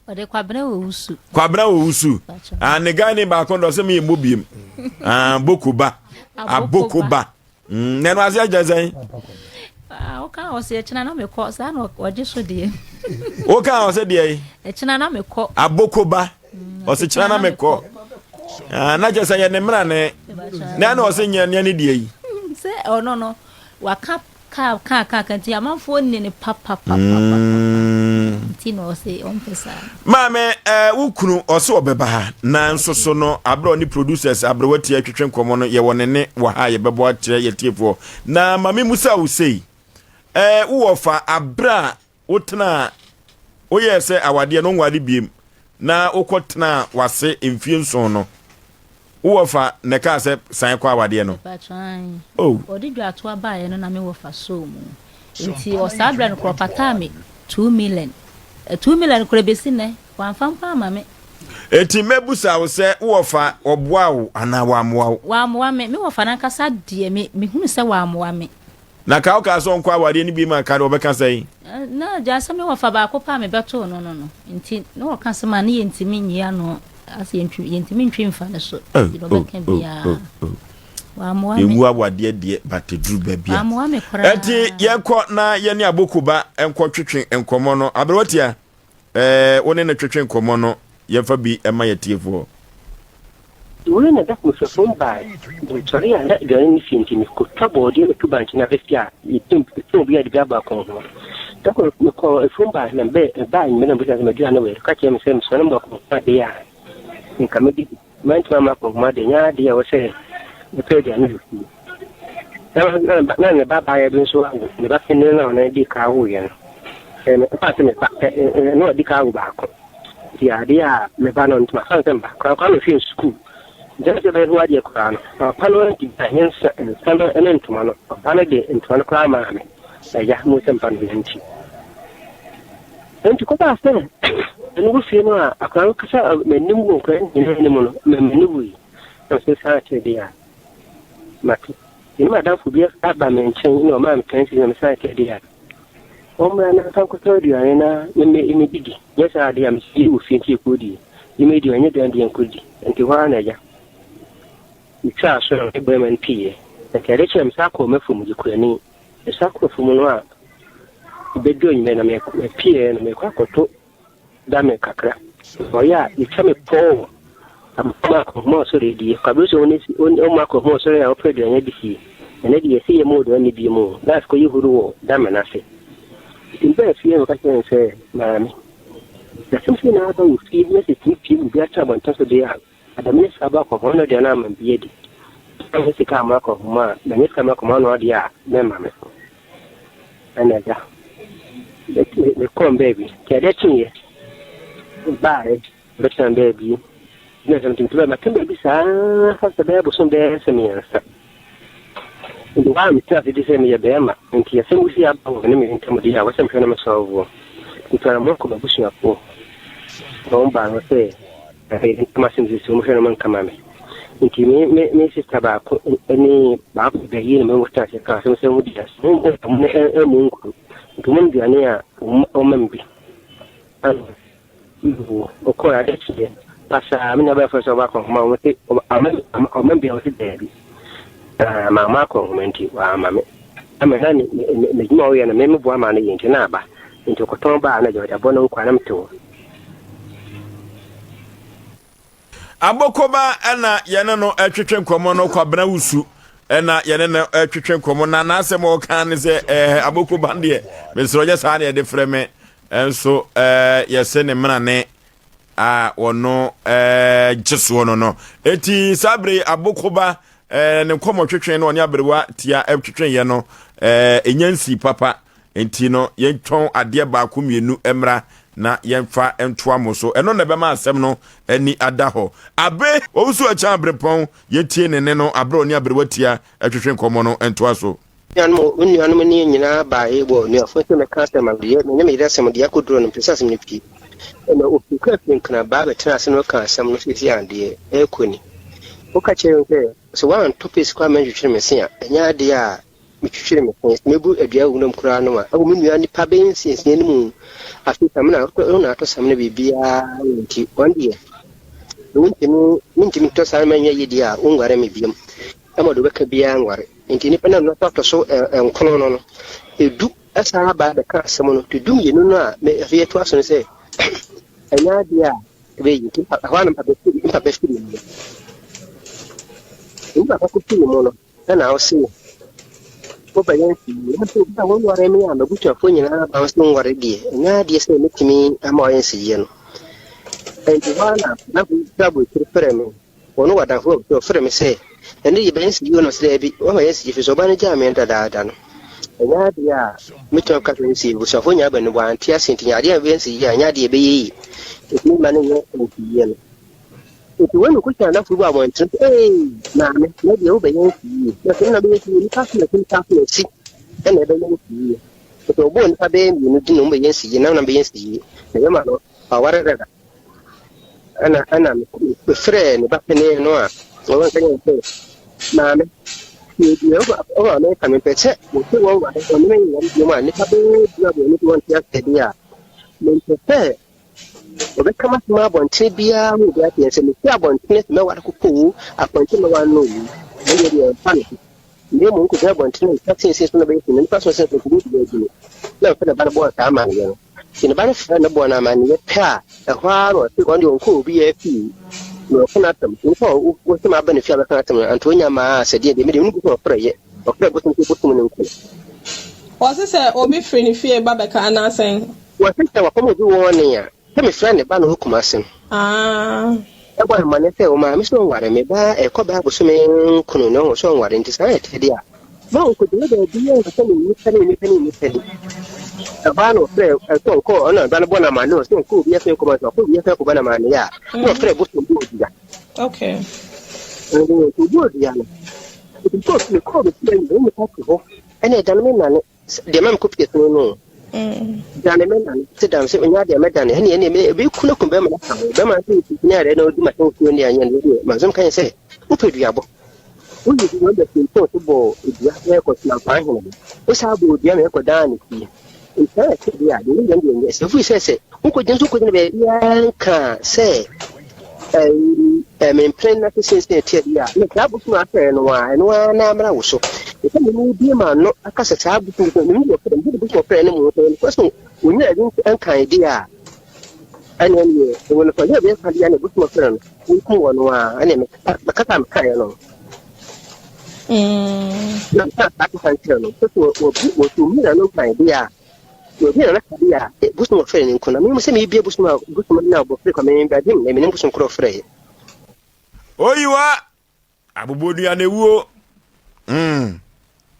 Ode kwabena usu. Kwabena usu. Ne guy ne ba kondo se me mbobiem. Bokuba. Abokuba. Nenu ase ajazan. Oka o se china na me ko sa na oje so de. Oka o se de. China na me ko. Abokuba. O se china na me ko. Na je se ye ne mra ne. Na o se nya ne de yi. Se no. Waka ka ti amanfo ne papa. Ti no se on pesa. Mame wukunu o se obeba ha na nsoso no abro ni producers abro wati atwetwe nkomo no ye wonene wo ha ye bebo akyere ye tiefo na mame musa wo sei wo fa abra wotena wo ye se awade no nwade biem na wokotena wase mfie nson no wo fa ne ka se san kwa awade no odidwa to abaye no na me wo fa so mu nti o sabra no kropata me 2 million 2 million krebesi ne wanfampa mame eti mebusa wo se wo fa oboa wo ana wa me wo fa na kasa de me hunu se wa amwa me na ka o ka so nkwa awade ni bi ma ka do be ka sai na ja se me wo fa ba ko pa me beto no nti no wo ka se ma ne yentimi nyia no ase yentimi ntwemfa ne so do be ka bia ewu awade de batedru babia eti yekọ na ye ne abokuba enko twetwen enkomo no abrotia woni na twetwen enkomo no ye fa bi ema yetiefo woni na da ko so SOMPA do tori anda de ni finti ni ko tabo de to bank na vestia yitum to bi ade ba ko ho da ko SOMPA na be ba ni na bisa ma dia na we ka che me se so na ba ko pa de ya ni kamedi man ma ko ma de nya de ya wo se pedia no na baba ya bin so ne ba fin na na di ka wo ye no pa se me pa no di ka wo ba ko ya dia me ba no ntuma san san ba ka no fin school je be ruwa je ko no pa no di ta hen san na ntuma no pa na de ntuma no ka ma me ya mu san pan bi nti ko ba se no go fi no akran ka sa me nim go ko ni mo no me nibu yi no se sa che dia mati ni ma da fu biya aba men chen ni o ma kan si na sa ke dia o ma na kan ko to dia na me didi yes a dia mi si u fi ti ko di ni me di anya dan dia ko di enti wa na ja ni cha so e be men pie e ke re chem sa ko me fu mu ji ko ni e sa ko fu mu no a be do ni me na me pie na me kwa ko to da me kakra o ya ni cha me po ama ko mo so re di ka bi so ni o ma ko mo so ya o pe de anya di si ene di esi e mo do ni bi mo das ko yihuru wo da me na se tin be fi e ka chen se mami da sim si na ba u fi ne se ti fi u ga ta ban ta so de ya da me sa ba ko hono de na man bi di an se ka ma ko ma da me ka ma ko ma no di ya me mami ana ja le ko baby ke de tin ye bye betan baby na something to ma tembe bisa fa sabe bo son de semiansa ndo wa mi tafi de semi ya bema nti ya semu si aba ne mi ntamo dia wa sem hwana masovo ntara mo ko babushi apo bomba no se e kama sim si mo hwana man kama me nti me sister ba ko ni ba ko de yi ne mo sta se ka sem dia mo ne mo ko to mo dia ne ya o mambi o ko ya de chi pasa mina ba fa so ba ko ma o mambi o si de mama ko menti wa mame amena ni juma oya na meme bo ama na yinti na aba nti ko ton ba na joda bono kwa na mto abokoba ana yene no atwetwe nkomo no kwa bra wusu ena yene no atwetwe nkomo na na asem o kan ne se abokoba de me so je sa na de freme enso yese ne mra ne wono jeso no eti sabre abokoba ne komo twetwen no nya berewa tia twetwen ye no enyansi papa enti no yentwon ade ba ko mienu emra na yemfa entoa mo so eno na be ma asem no ani ada ho abe owusu acha abrepon yetie ne no abro ni aberewa tia twetwen komo no entoa so anu ni nyina ba ebo ni afo se me ka se ma ye me me ida se mo dia kodro no pesa se me pi na o ka think na ba be tra se no ka se mo sisi ande ekoni o ka chere nke so one topics kwa menju chire me sia enya de a metwetwe me ko mebu adua wunam kura no a awu me nua nipa bensinsin ne mu afika me na to sam na bibia nti onde Minti to sa manya yidi a ungware me biam ama do beka bia ngware nti nipa na no to so enkono no edu asa ba da ka asem no to dum yenu no a me afie to aso se anya dia be yi hawana mpa be firi ni ba ko firi mo no na o se ko ba yan si na to ba won ware me a mabuta fo nyina ba wasu ngware die anya dia se metimi ama yan si ye no enti wana na bu tripere me ono wada fo to fere me se ene ye ben si yo no se bi o ma yes ji so ba ne ja me da no enya dia mi to ka si bu so fo nya ba ne bo anti asinti nya dia ben si ya nya dia be yi mi ma ne yo si ye no enti wonu ku ta na fu ba mo enti na me na dia o be yen si na se na be si ni ka si si ene be yen si to bo ni ka be mi no di no be yen si na be yen si ne ma no aware da ana me frɛ ne ba pene no a wɔn kan yɛ na me ye o me kan me pɛsɛ mo se wɔn wa o me yɛ mo a ne ka be bia bo ne wɔn tia sɛ dia me pɛsɛ o be kama ma bɔnten bia mo bia tia sɛ me tia bɔnten me wa ko ko apɔnten me wa no yi me yɛ de pan ne mo ko bia bɔnten ne taxi sɛ so na be ne pa so sɛ ko ko bi di na fɛ na ba bo ta ma ne in ba fa na bo na ma ne pa ehwaro ti on de onko obi ya fi no kana tam ni ko wo ti ma ba ne fi aba kana tam antonya ma se de me de mu ko freye o freye ko ti ko ne ko o se obi free ni fi ba be ka na sen wo se wa ko mo bi wo ne ya se me frɛ ne ba no hukuma sen e ba ma ne se o ma mi so ware me ba e ko ba bo so me kunu no so ware nti sa e te dia ba ko de de dia ko ni tani abano frɛ ko ko ona ba bona ma no so ko bi ya ko ba so ko bi ya ko ba na ma ne ya no frɛ bo so bo dia okay ko bo dia no ko ko bi ya ni ko ko ene dan me na ne de mam ko pie no dan me na se dan se onya de me dan ne me bi ku no ko be ma na be ma se ni are no di ma so ko ni anya ne ma zum kan se o pe dua bo o ni di no de so to bo dua e ko na pa hin o sa bo dia me ko dan ni ita ce dia da yin yanda sai fu sai ko jin su ko ne be yanka sai men plan na sai sai ce dia ne ka bu kuma sai no wa na mara wuso ita ne bi ma no aka sa ta bu ko ne ko da bu ko plan ne mu ko so woni a jin an kan dia ane ne wani fa ya be ka dia ne bu kuma plan ko wani wa ane me ka ta kai no na ta ta kan ce no so wo mi na no kan dia yo bi na ka dia busu mo frɛ ne nkona me se me bia busu na bo frɛ ko me bia dim me ne busu nkro frɛ oyiwa abobodua ne wuo